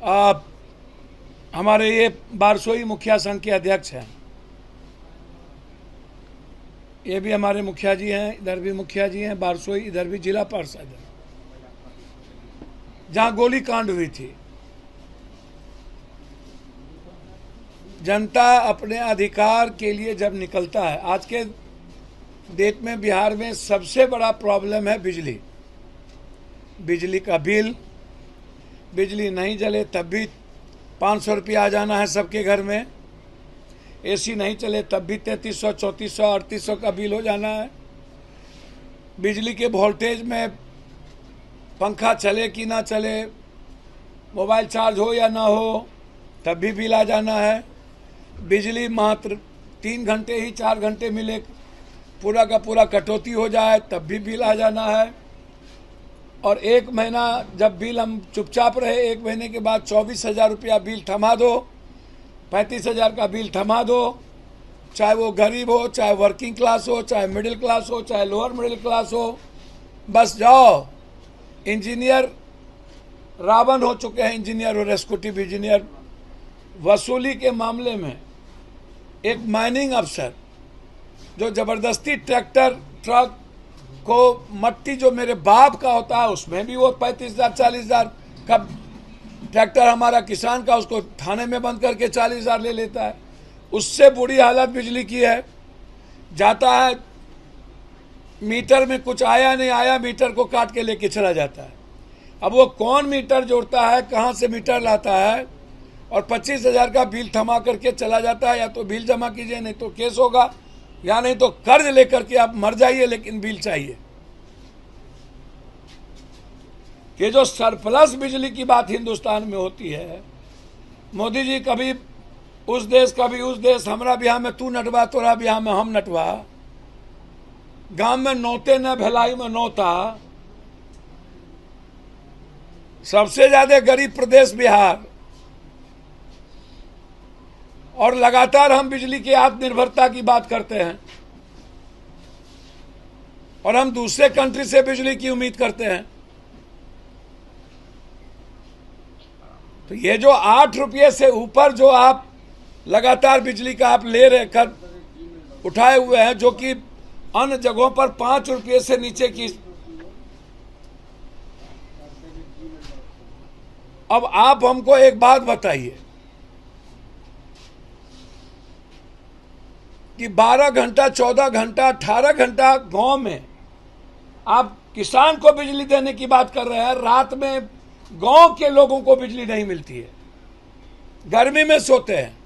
आप हमारे ये बारसोई मुखिया संघ के अध्यक्ष हैं, ये भी हमारे मुखिया जी हैं, इधर भी मुखिया जी हैं बारसोई, इधर भी जिला पार्षद है जहां गोली कांड हुई थी। जनता अपने अधिकार के लिए जब निकलता है, आज के डेट में बिहार में सबसे बड़ा प्रॉब्लम है बिजली, बिजली का बिल, बिजली नहीं जले तब भी 500 रुपया आ जाना है सबके घर में, एसी नहीं चले तब भी 3300, 3400, 3800 का बिल हो जाना है। बिजली के वोल्टेज में पंखा चले कि ना चले, मोबाइल चार्ज हो या ना हो तब भी बिल आ जाना है। बिजली मात्र 3 घंटे ही 4 घंटे मिले, पूरा का पूरा कटौती हो जाए तब भी बिल आ जाना है। और 1 महीना जब बिल हम चुपचाप रहे, 1 महीने के बाद 24,000 रुपया बिल थमा दो, 35,000 का बिल थमा दो, चाहे वो गरीब हो, चाहे वर्किंग क्लास हो, चाहे मिडिल क्लास हो, चाहे लोअर मिडिल क्लास हो, बस जाओ। इंजीनियर रावण हो चुके हैं, इंजीनियर और एग्जीक्यूटिव इंजीनियर। वसूली के मामले में एक माइनिंग अफसर जो जबरदस्ती ट्रैक्टर ट्रक को, मट्टी जो मेरे बाप का होता है उसमें भी वो 35,000 40,000 का ट्रैक्टर हमारा किसान का, उसको थाने में बंद करके 40,000 ले लेता है। उससे बुरी हालत बिजली की है। जाता है मीटर में कुछ आया नहीं आया, मीटर को काट के लेके चला जाता है। अब वो कौन मीटर जोड़ता है, कहाँ से मीटर लाता है, और 25,000 का बिल थमा करके चला जाता है। या तो बिल जमा कीजिए, नहीं तो केस होगा, या नहीं तो कर्ज लेकर के आप मर जाइए, लेकिन बिल चाहिए। कि जो सरप्लस बिजली की बात हिंदुस्तान में होती है, मोदी जी कभी उस देश कभी उस देश, हमारा बिहार में तू नटवा, तोरा बिहार में हम नटवा, गांव में नौते न भलाई में नौता। सबसे ज्यादा गरीब प्रदेश बिहार, और लगातार हम बिजली की आत्मनिर्भरता की बात करते हैं, और हम दूसरे कंट्री से बिजली की उम्मीद करते हैं। तो ये जो 8 रुपये से ऊपर जो आप लगातार बिजली का आप ले रहे कर उठाए हुए हैं, जो कि अन्य जगहों पर 5 रुपये से नीचे की, अब आप हमको एक बात बताइए कि 12 घंटा 14 घंटा 18 घंटा गांव में आप किसान को बिजली देने की बात कर रहे हैं, रात में गांव के लोगों को बिजली नहीं मिलती है। गर्मी में सोते हैं,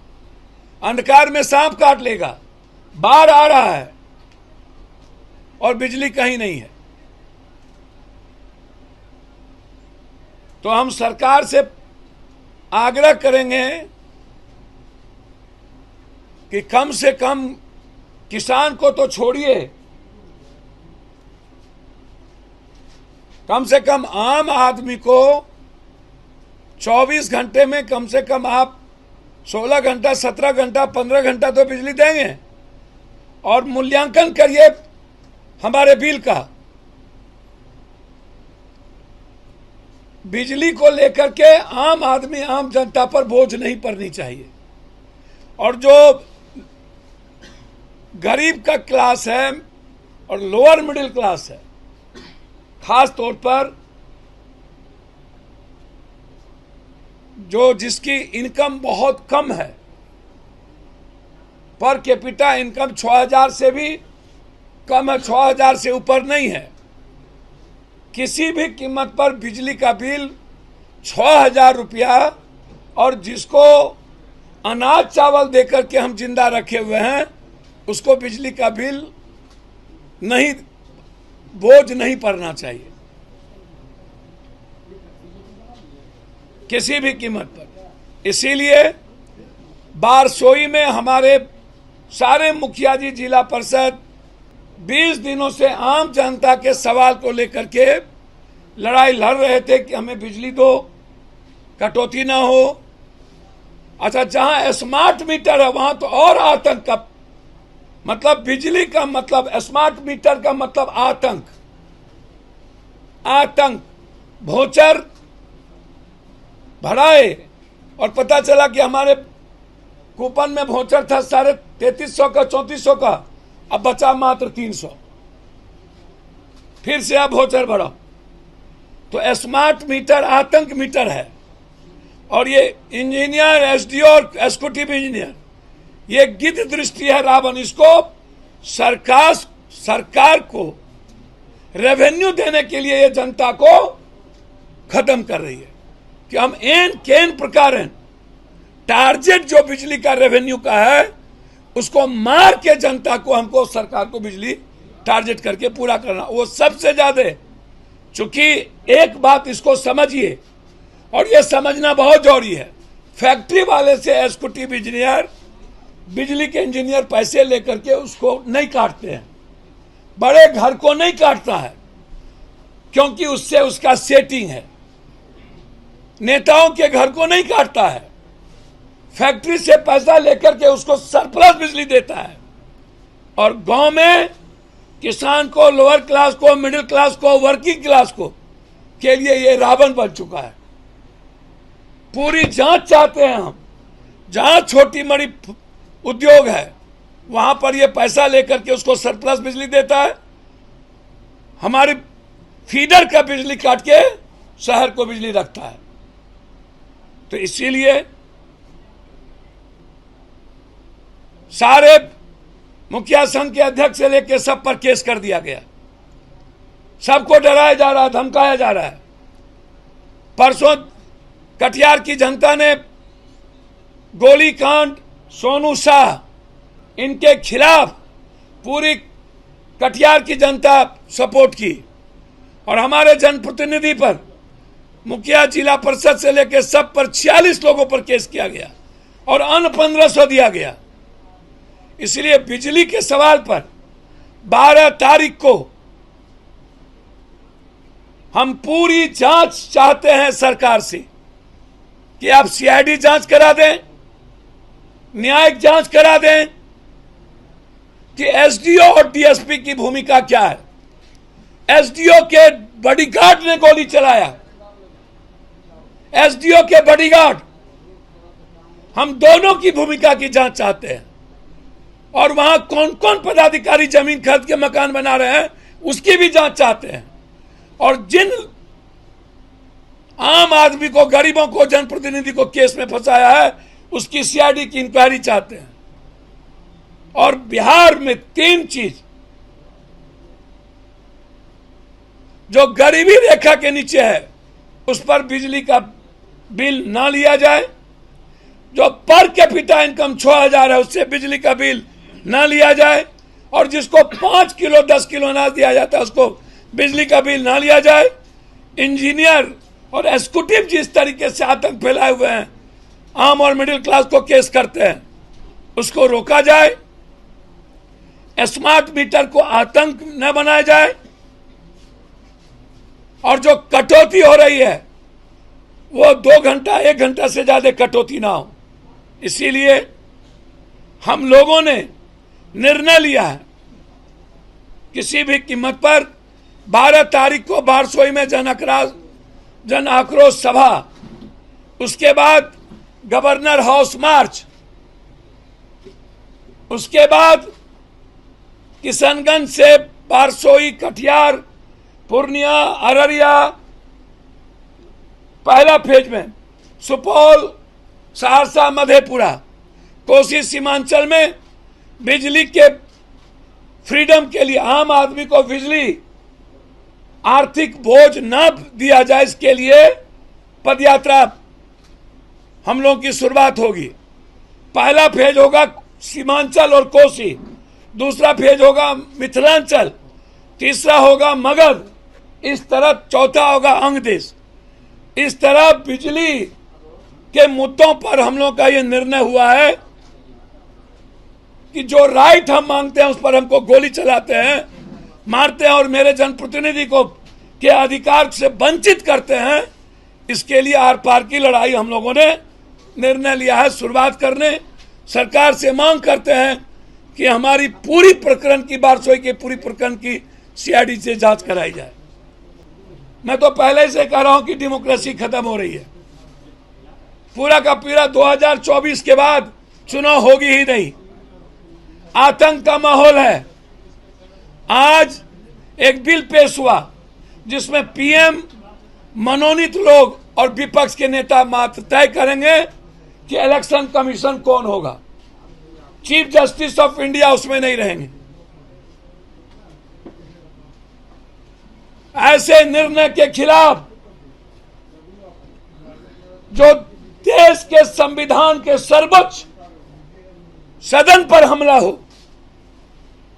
अंधकार में सांप काट लेगा, बाढ़ आ रहा है और बिजली कहीं नहीं है। तो हम सरकार से आग्रह करेंगे कि कम से कम किसान को तो छोड़िए, कम से कम आम आदमी को 24 घंटे में कम से कम आप 16 घंटा 17 घंटा 15 घंटा तो बिजली देंगे। और मूल्यांकन करिए हमारे बिल का, बिजली को लेकर के आम आदमी आम जनता पर बोझ नहीं पड़नी चाहिए। और जो गरीब का क्लास है और लोअर मिडिल क्लास है, खास तौर पर जो जिसकी इनकम बहुत कम है, पर कैपिटा इनकम 6,000 से भी कम है, 6,000 से ऊपर नहीं है, किसी भी कीमत पर बिजली का बिल 6,000 रुपया, और जिसको अनाज चावल देकर के हम जिंदा रखे हुए हैं, उसको बिजली का बिल नहीं, बोझ नहीं पड़ना चाहिए किसी भी कीमत पर। इसीलिए बारसोई में हमारे सारे मुखिया जी, जिला परिषद 20 दिनों से आम जनता के सवाल को लेकर के लड़ाई लड़ रहे थे कि हमें बिजली दो, कटौती ना हो। अच्छा, जहां स्मार्ट मीटर है वहां तो और आतंक का मतलब, बिजली का मतलब, स्मार्ट मीटर का मतलब आतंक, आतंक, भोचर भड़ाए और पता चला कि हमारे कूपन में वाउचर था 3350 का 3400 का, अब बचा मात्र 300। फिर से अब वाउचर बढ़ा। तो स्मार्ट मीटर आतंक मीटर है। और ये इंजीनियर, एसडीओ और एग्जीक्यूटिव इंजीनियर, ये गिद्ध दृष्टि है रावण। इसको सरकार को रेवेन्यू देने के लिए ये जनता को खत्म कर रही है कि हम एन केन प्रकार टारगेट जो बिजली का रेवेन्यू का है उसको मार के जनता को, हमको सरकार को बिजली टारगेट करके पूरा करना, वो सबसे ज्यादा। चूंकि एक बात इसको समझिए, और ये समझना बहुत जरूरी है, फैक्ट्री वाले से एग्जीक्यूटिव इंजीनियर, बिजली के इंजीनियर पैसे लेकर के उसको नहीं काटते हैं, बड़े घर को नहीं काटता है, क्योंकि उससे उसका सेटिंग है। नेताओं के घर को नहीं काटता है, फैक्ट्री से पैसा लेकर के उसको सरप्लस बिजली देता है। और गांव में किसान को, लोअर क्लास को, मिडिल क्लास को, वर्किंग क्लास को के लिए ये रावण बन चुका है। पूरी जांच चाहते हैं हम, जहां छोटी बड़ी उद्योग है वहां पर ये पैसा लेकर के उसको सरप्लस बिजली देता है, हमारी फीडर का बिजली काट के शहर को बिजली रखता है। तो इसीलिए सारे मुखिया संघ के अध्यक्ष से लेकर सब पर केस कर दिया गया, सबको डराया जा रहा है, धमकाया जा रहा है। परसों कटिहार की जनता ने गोलीकांड, सोनू शाह, इनके खिलाफ पूरी कटिहार की जनता सपोर्ट की, और हमारे जनप्रतिनिधि पर, मुखिया, जिला परिषद से लेकर सब पर 46 लोगों पर केस किया गया और अन्य 1500 दिया गया। इसलिए बिजली के सवाल पर 12 तारीख को हम पूरी जांच चाहते हैं सरकार से कि आप सीआईडी जांच करा दें, न्यायिक जांच करा दें कि एसडीओ और डीएसपी की भूमिका क्या है। एसडीओ के बॉडीगार्ड ने गोली चलाया, एसडीओ के बॉडीगार्ड, हम दोनों की भूमिका की जांच चाहते हैं। और वहां कौन कौन पदाधिकारी जमीन खरीद के मकान बना रहे हैं उसकी भी जांच चाहते हैं। और जिन आम आदमी को, गरीबों को, जनप्रतिनिधि को केस में फंसाया है उसकी सीआईडी की इंक्वायरी चाहते हैं। और बिहार में 3 चीज जो गरीबी रेखा के नीचे है उस पर बिजली का बिल ना लिया जाए, जो पर कैपिटा इनकम 6000 है उससे बिजली का बिल ना लिया जाए, और जिसको 5 किलो 10 किलो अनाज दिया जाता है उसको बिजली का बिल ना लिया जाए। इंजीनियर और एग्जीक्यूटिव जिस तरीके से आतंक फैलाए हुए हैं, आम और मिडिल क्लास को केस करते हैं, उसको रोका जाए। स्मार्ट मीटर को आतंक न बनाया जाए, और जो कटौती हो रही है वो 2 घंटा 1 घंटा से ज्यादा कटौती ना हो। इसीलिए हम लोगों ने निर्णय लिया है, किसी भी कीमत पर 12 तारीख को बारसोई में जन आक्रोश सभा, उसके बाद गवर्नर हाउस मार्च, उसके बाद किशनगंज से बारसोई, कटिहार, पूर्णिया, अररिया, पहला फेज में सुपौल, सहरसा, मधेपुरा, कोसी सीमांचल में बिजली के फ्रीडम के लिए, आम आदमी को बिजली आर्थिक बोझ न दिया जाए, इसके लिए पदयात्रा हम लोगों की शुरुआत होगी। पहला फेज होगा सीमांचल और कोसी, दूसरा फेज होगा मिथिलांचल, तीसरा होगा मगध, इस तरह चौथा होगा अंग देश। इस तरह बिजली के मुद्दों पर हम लोगों का ये निर्णय हुआ है कि जो राइट हम मांगते हैं उस पर हमको गोली चलाते हैं, मारते हैं और मेरे जनप्रतिनिधि को के अधिकार से वंचित करते हैं। इसके लिए आर पार की लड़ाई हम लोगों ने निर्णय लिया है शुरुआत करने। सरकार से मांग करते हैं कि हमारी पूरी प्रकरण की, बारसोई के पूरी प्रकरण की सीआईडी से जांच कराई जाए। मैं तो पहले से कह रहा हूं कि डेमोक्रेसी खत्म हो रही है, पूरा का पूरा 2024 के बाद चुनाव होगी ही नहीं। आतंक का माहौल है। आज एक बिल पेश हुआ जिसमें पीएम मनोनीत लोग और विपक्ष के नेता मात्र तय करेंगे कि इलेक्शन कमीशन कौन होगा। चीफ जस्टिस ऑफ इंडिया उसमें नहीं रहेंगे। ऐसे निर्णय के खिलाफ जो देश के संविधान के सर्वोच्च सदन पर हमला हो।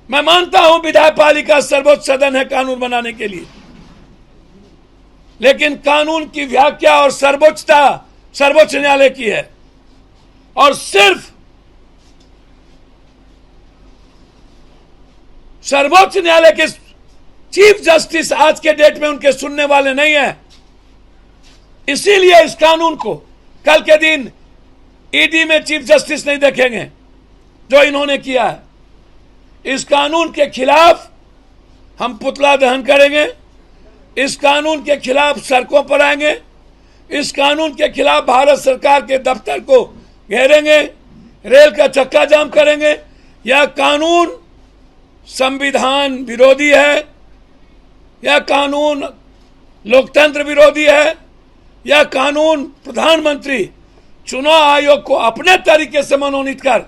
मैं मानता हूं विधायपालिका सर्वोच्च सदन है कानून बनाने के लिए, लेकिन कानून की व्याख्या और सर्वोच्चता सर्वोच्च न्यायालय की है। और सिर्फ सर्वोच्च न्यायालय के चीफ जस्टिस आज के डेट में उनके सुनने वाले नहीं है। इसीलिए इस कानून को कल के दिन ईडी में चीफ जस्टिस नहीं देखेंगे जो इन्होंने किया है। इस कानून के खिलाफ हम पुतला दहन करेंगे। इस कानून के खिलाफ सड़कों पर आएंगे। इस कानून के खिलाफ भारत सरकार के दफ्तर को घेरेंगे, रेल का चक्का जाम करेंगे। यह कानून संविधान विरोधी है, यह कानून लोकतंत्र विरोधी है, यह कानून प्रधानमंत्री चुनाव आयोग को अपने तरीके से मनोनीत कर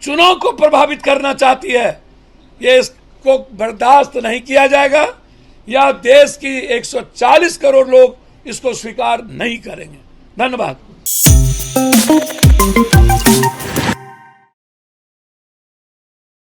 चुनाव को प्रभावित करना चाहती है। ये इसको बर्दाश्त नहीं किया जाएगा। या देश की 140 करोड़ लोग इसको स्वीकार नहीं करेंगे। धन्यवाद।